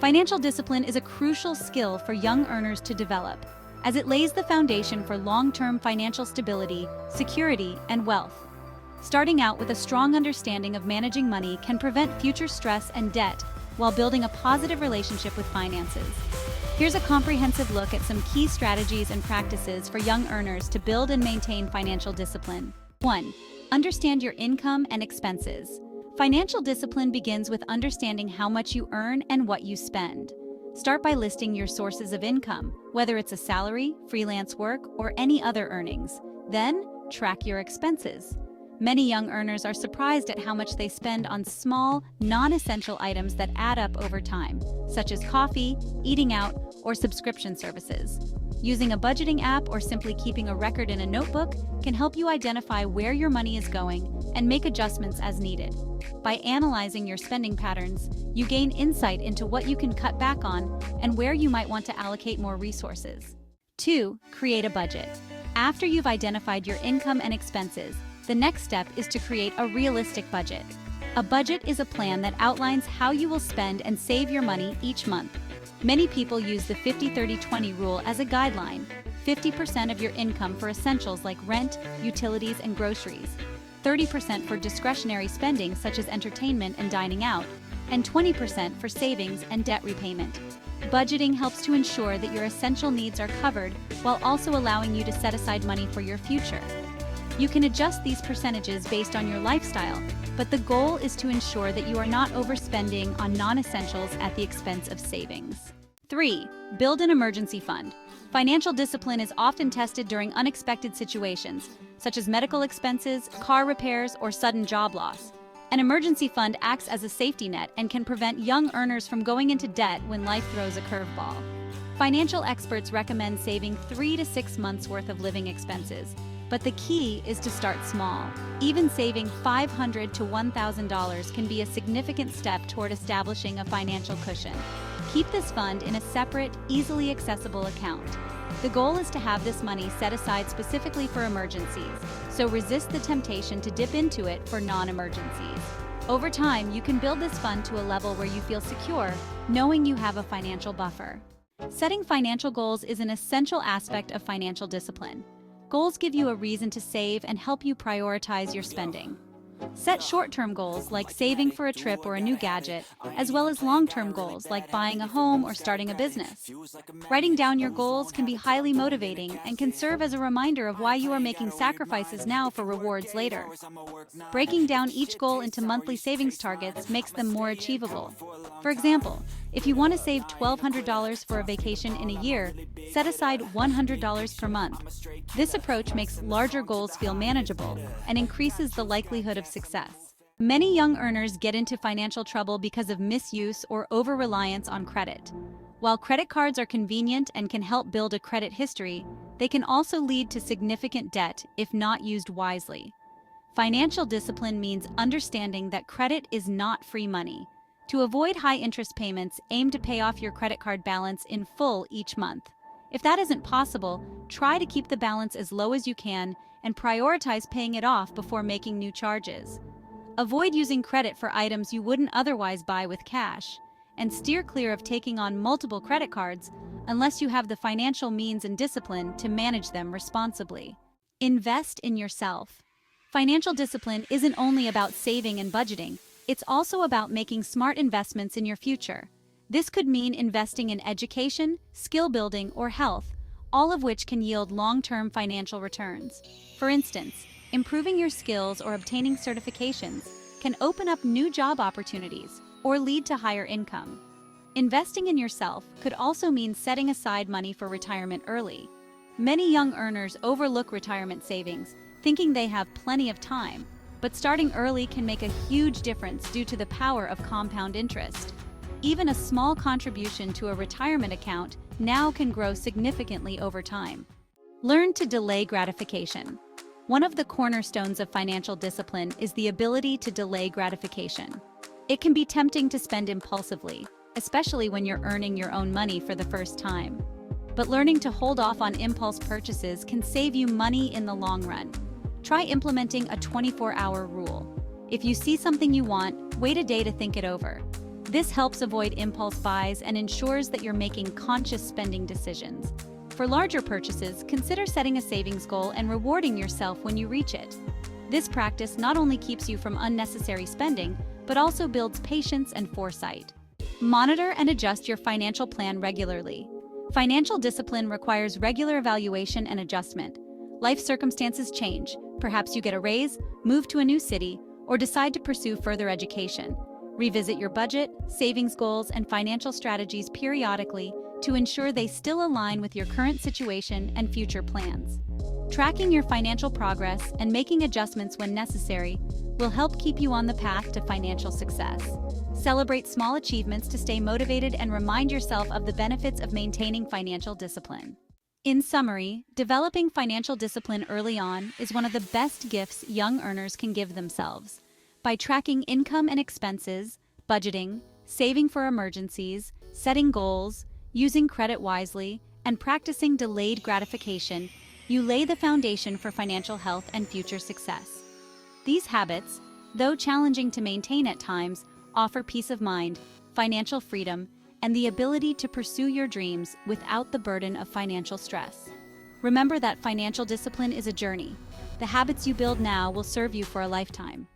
Financial discipline is a crucial skill for young earners to develop, as it lays the foundation for long-term financial stability, security, and wealth. Starting out with a strong understanding of managing money can prevent future stress and debt while building a positive relationship with finances. Here's a comprehensive look at some key strategies and practices for young earners to build and maintain financial discipline. 1. Understand your income and expenses. Financial discipline begins with understanding how much you earn and what you spend. Start by listing your sources of income, whether it's a salary, freelance work, or any other earnings. Then, track your expenses. Many young earners are surprised at how much they spend on small, non-essential items that add up over time, such as coffee, eating out, or subscription services. Using a budgeting app or simply keeping a record in a notebook can help you identify where your money is going and make adjustments as needed. By analyzing your spending patterns, you gain insight into what you can cut back on and where you might want to allocate more resources. 2. Create a budget. After you've identified your income and expenses, the next step is to create a realistic budget. A budget is a plan that outlines how you will spend and save your money each month. Many people use the 50-30-20 rule as a guideline: 50% of your income for essentials like rent, utilities, and groceries, 30% for discretionary spending such as entertainment and dining out, and 20% for savings and debt repayment. Budgeting helps to ensure that your essential needs are covered while also allowing you to set aside money for your future. You can adjust these percentages based on your lifestyle, but the goal is to ensure that you are not overspending on non-essentials at the expense of savings. 3. Build an emergency fund. Financial discipline is often tested during unexpected situations, such as medical expenses, car repairs, or sudden job loss. An emergency fund acts as a safety net and can prevent young earners from going into debt when life throws a curveball. Financial experts recommend saving 3 to 6 months' worth of living expenses, but the key is to start small. Even saving $500 to $1,000 can be a significant step toward establishing a financial cushion. Keep this fund in a separate, easily accessible account. The goal is to have this money set aside specifically for emergencies, so resist the temptation to dip into it for non-emergencies. Over time, you can build this fund to a level where you feel secure, knowing you have a financial buffer. Setting financial goals is an essential aspect of financial discipline. Goals give you a reason to save and help you prioritize your spending. Set short-term goals like saving for a trip or a new gadget, as well as long-term goals like buying a home or starting a business. Writing down your goals can be highly motivating and can serve as a reminder of why you are making sacrifices now for rewards later. Breaking down each goal into monthly savings targets makes them more achievable. For example, if you want to save $1,200 for a vacation in a year, set aside $100 per month. This approach makes larger goals feel manageable and increases the likelihood of success. Many young earners get into financial trouble because of misuse or over-reliance on credit. While credit cards are convenient and can help build a credit history, they can also lead to significant debt if not used wisely. Financial discipline means understanding that credit is not free money. To avoid high interest payments, aim to pay off your credit card balance in full each month. If that isn't possible, try to keep the balance as low as you can and prioritize paying it off before making new charges. Avoid using credit for items you wouldn't otherwise buy with cash, and steer clear of taking on multiple credit cards unless you have the financial means and discipline to manage them responsibly. Invest in yourself. Financial discipline isn't only about saving and budgeting. It's also about making smart investments in your future. This could mean investing in education, skill building, or health, all of which can yield long-term financial returns. For instance, improving your skills or obtaining certifications can open up new job opportunities or lead to higher income. Investing in yourself could also mean setting aside money for retirement early. Many young earners overlook retirement savings, thinking they have plenty of time. But starting early can make a huge difference due to the power of compound interest. Even a small contribution to a retirement account now can grow significantly over time. Learn to delay gratification. One of the cornerstones of financial discipline is the ability to delay gratification. It can be tempting to spend impulsively, especially when you're earning your own money for the first time. But learning to hold off on impulse purchases can save you money in the long run. Try implementing a 24-hour rule. If you see something you want, wait a day to think it over. This helps avoid impulse buys and ensures that you're making conscious spending decisions. For larger purchases, consider setting a savings goal and rewarding yourself when you reach it. This practice not only keeps you from unnecessary spending, but also builds patience and foresight. Monitor and adjust your financial plan regularly. Financial discipline requires regular evaluation and adjustment. Life circumstances change. Perhaps you get a raise, move to a new city, or decide to pursue further education. Revisit your budget, savings goals, and financial strategies periodically to ensure they still align with your current situation and future plans. Tracking your financial progress and making adjustments when necessary will help keep you on the path to financial success. Celebrate small achievements to stay motivated and remind yourself of the benefits of maintaining financial discipline. In summary, developing financial discipline early on is one of the best gifts young earners can give themselves. By tracking income and expenses, budgeting, saving for emergencies, setting goals, using credit wisely, and practicing delayed gratification, you lay the foundation for financial health and future success. These habits, though challenging to maintain at times, offer peace of mind, financial freedom, and the ability to pursue your dreams without the burden of financial stress. Remember that financial discipline is a journey. The habits you build now will serve you for a lifetime.